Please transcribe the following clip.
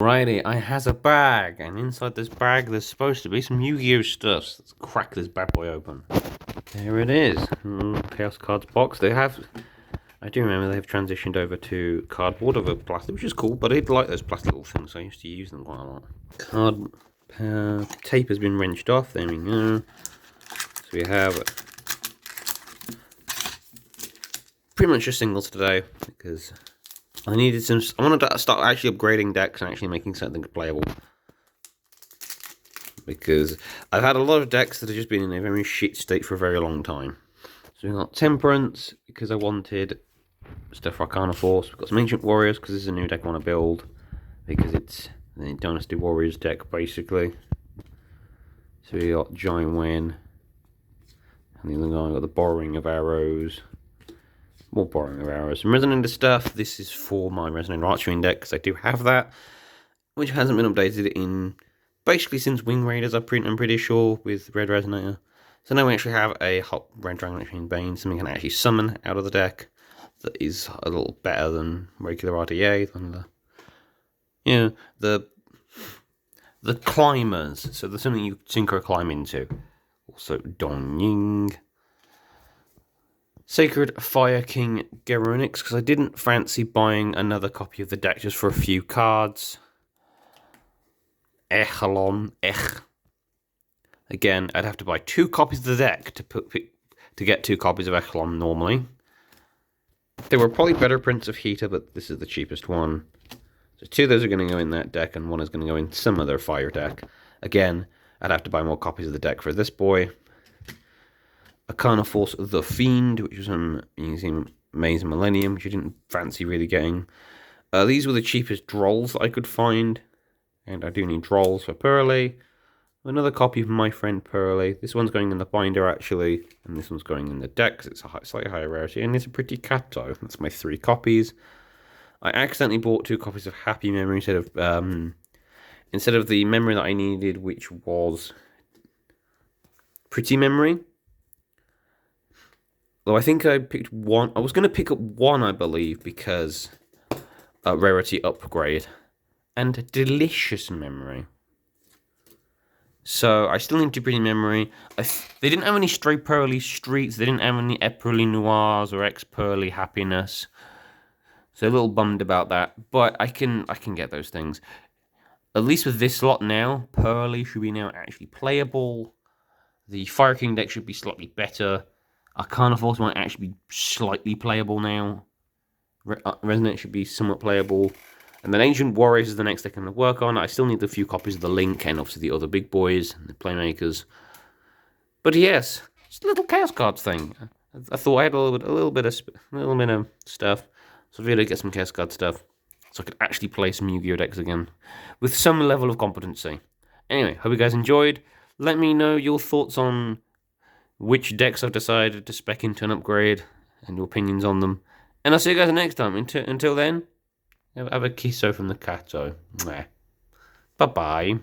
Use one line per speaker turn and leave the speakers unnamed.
Righty, I has a bag, and inside this bag there's supposed to be some Yu-Gi-Oh stuff. So let's crack this bad boy open. There it is. ChaosCards box. I do remember they have transitioned over to cardboard over plastic, which is cool, but I did like those plastic little things, so I used to use them quite a lot. Tape has been wrenched off, there we go. So we have pretty much just singles today, because I wanted to start actually upgrading decks and actually making something playable. Because I've had a lot of decks that have just been in a very shit state for a very long time. So we've got Temperance, because I wanted stuff for Arcana Force. We've got some Ancient Warriors, because this is a new deck I want to build. Because it's the Dynasty Warriors deck, basically. So we got Giant Wen. And the other guy got the Borrowing of Arrows. More Borrowing of Arrows. Some Resonator stuff. This is for my Resonator Archery deck, because I do have that. Which hasn't been updated in basically since Wing Raiders, I'm pretty sure, with Red Resonator. So now we actually have a hot Red Dragon Machine Bane, something I can actually summon out of the deck that is a little better than regular RDA, than the climbers. So there's something you synchro climb into. Also Dong Ying. Sacred Fire King Geronix, because I didn't fancy buying another copy of the deck just for a few cards. Echelon. Again, I'd have to buy 2 copies of the deck to get 2 copies of Echelon normally. There were probably better prints of Heater, but this is the cheapest one. So 2 of those are going to go in that deck, and 1 is going to go in some other fire deck. Again, I'd have to buy more copies of the deck for this boy. Arcana Force the Fiend, which was using Maze Millennium, which I didn't fancy really getting. These were the cheapest Drolls that I could find. And I do need Drolls for Pearly. Another copy of My Friend Pearly. This one's going in the binder, actually. And this one's going in the deck, because it's a slightly higher rarity. And it's a pretty Kato. That's my 3 copies. I accidentally bought 2 copies of Happy Memory instead of the memory that I needed, which was Pretty Memory. Though I think I picked 1. I was going to pick up 1, I believe, because rarity upgrade. And Delicious Memory. So I still need to Pretty Memory. They didn't have any Stray Pearly Streets. They didn't have any Pearly Noirs or X Pearly Happiness. So a little bummed about that. But I can get those things. At least with this lot now, Pearly should be now actually playable. The Fire King deck should be slightly better. Arcana Force might actually be slightly playable now. Resonate should be somewhat playable. And then Ancient Warriors is the next deck I'm going to work on. I still need a few copies of the Link and obviously the other big boys, the Playmakers. But yes, just a little Chaos Cards thing. I thought I had a little bit of stuff. So I really get some Chaos Card stuff. So I could actually play some Yu-Gi-Oh decks again. With some level of competency. Anyway, hope you guys enjoyed. Let me know your thoughts on which decks I've decided to spec into an upgrade. And your opinions on them. And I'll see you guys next time. Until then. Have a kisso from the Kato. Bye-bye.